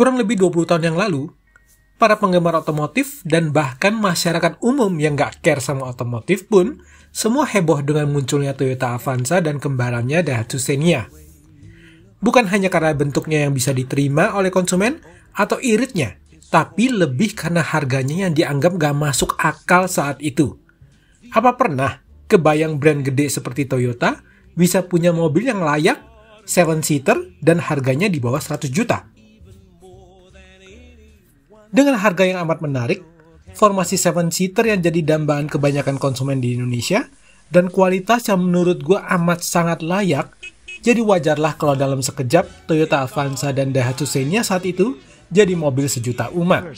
Kurang lebih 20 tahun yang lalu, para penggemar otomotif dan bahkan masyarakat umum yang gak care sama otomotif pun semua heboh dengan munculnya Toyota Avanza dan kembarannya Daihatsu Xenia. Bukan hanya karena bentuknya yang bisa diterima oleh konsumen atau iritnya, tapi lebih karena harganya yang dianggap gak masuk akal saat itu. Apa pernah kebayang brand gede seperti Toyota bisa punya mobil yang layak, 7-seater, dan harganya di bawah 100 juta? Dengan harga yang amat menarik, formasi 7-seater yang jadi dambaan kebanyakan konsumen di Indonesia, dan kualitas yang menurut gue amat sangat layak, jadi wajarlah kalau dalam sekejap Toyota Avanza dan Daihatsu Xenia saat itu jadi mobil sejuta umat.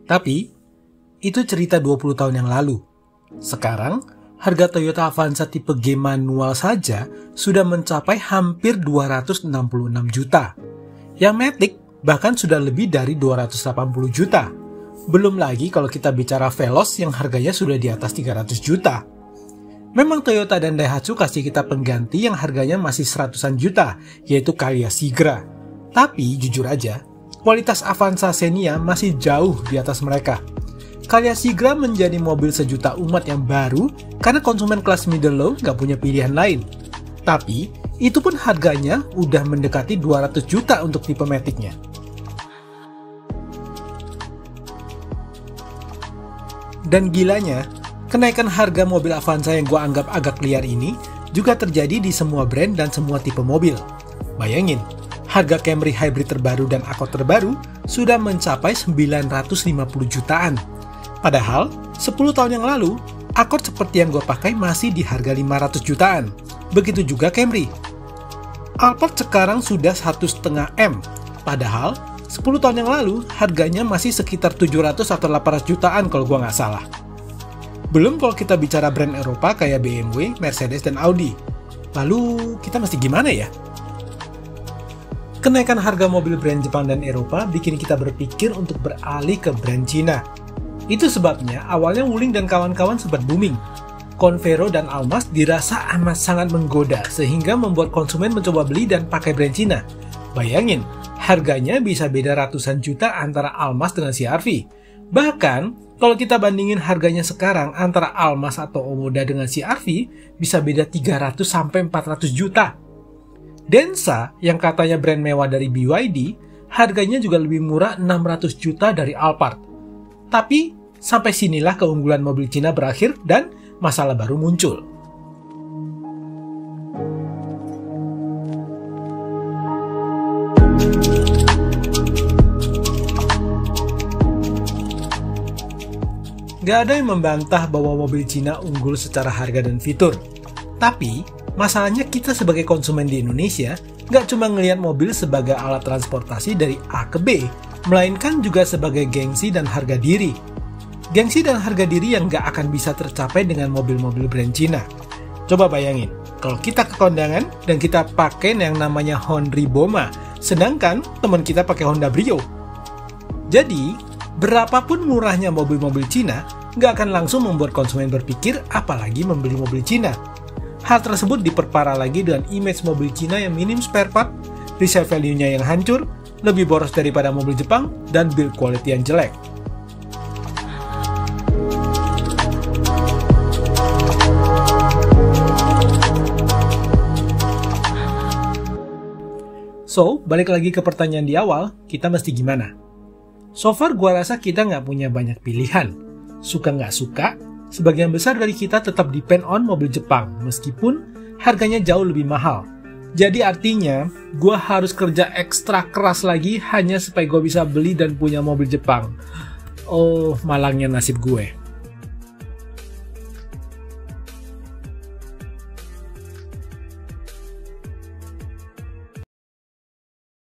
Tapi, itu cerita 20 tahun yang lalu. Sekarang, harga Toyota Avanza tipe G manual saja sudah mencapai hampir 266 juta. Yang Matic bahkan sudah lebih dari 280 juta. Belum lagi kalau kita bicara Veloz yang harganya sudah di atas 300 juta. Memang Toyota dan Daihatsu kasih kita pengganti yang harganya masih 100-an juta, yaitu Calya Sigra. Tapi jujur aja, kualitas Avanza Xenia masih jauh di atas mereka. Calya Sigra menjadi mobil sejuta umat yang baru karena konsumen kelas middle low nggak punya pilihan lain. Tapi, itu pun harganya udah mendekati 200 juta untuk tipe Matic-nya. Dan gilanya, kenaikan harga mobil Avanza yang gue anggap agak liar ini juga terjadi di semua brand dan semua tipe mobil. Bayangin, harga Camry Hybrid terbaru dan Accord terbaru sudah mencapai 950 jutaan. Padahal, 10 tahun yang lalu, Accord seperti yang gue pakai masih di harga 500 jutaan. Begitu juga Camry. Alphard sekarang sudah 1,5 M. Padahal, 10 tahun yang lalu, harganya masih sekitar 700 atau 800 jutaan kalau gue nggak salah. Belum kalau kita bicara brand Eropa kayak BMW, Mercedes, dan Audi. Lalu, kita mesti gimana ya? Kenaikan harga mobil brand Jepang dan Eropa bikin kita berpikir untuk beralih ke brand Cina. Itu sebabnya awalnya Wuling dan kawan-kawan sempat booming. Convero dan Almas dirasa amat sangat menggoda sehingga membuat konsumen mencoba beli dan pakai brand Cina. Bayangin, harganya bisa beda ratusan juta antara Almas dengan CR-V. Bahkan, kalau kita bandingin harganya sekarang antara Almas atau Omoda dengan CR-V bisa beda 300-400 juta. Denza, yang katanya brand mewah dari BYD, harganya juga lebih murah 600 juta dari Alphard. Tapi, sampai sinilah keunggulan mobil Cina berakhir dan masalah baru muncul. Gak ada yang membantah bahwa mobil Cina unggul secara harga dan fitur. Tapi, masalahnya kita sebagai konsumen di Indonesia gak cuma ngelihat mobil sebagai alat transportasi dari A ke B, melainkan juga sebagai gengsi dan harga diri. Gengsi dan harga diri yang gak akan bisa tercapai dengan mobil-mobil brand Cina. Coba bayangin, kalau kita ke kondangan dan kita pakai yang namanya Honda Boma, sedangkan teman kita pakai Honda Brio. Jadi, berapapun murahnya mobil-mobil Cina, gak akan langsung membuat konsumen berpikir apalagi membeli mobil Cina. Hal tersebut diperparah lagi dengan image mobil Cina yang minim spare part, resale value-nya yang hancur, lebih boros daripada mobil Jepang, dan build quality yang jelek. So, balik lagi ke pertanyaan di awal, kita mesti gimana? So far, gua rasa kita nggak punya banyak pilihan. Suka nggak suka, sebagian besar dari kita tetap depend on mobil Jepang, meskipun harganya jauh lebih mahal. Jadi artinya, gue harus kerja ekstra keras lagi hanya supaya gue bisa beli dan punya mobil Jepang. Oh, malangnya nasib gue.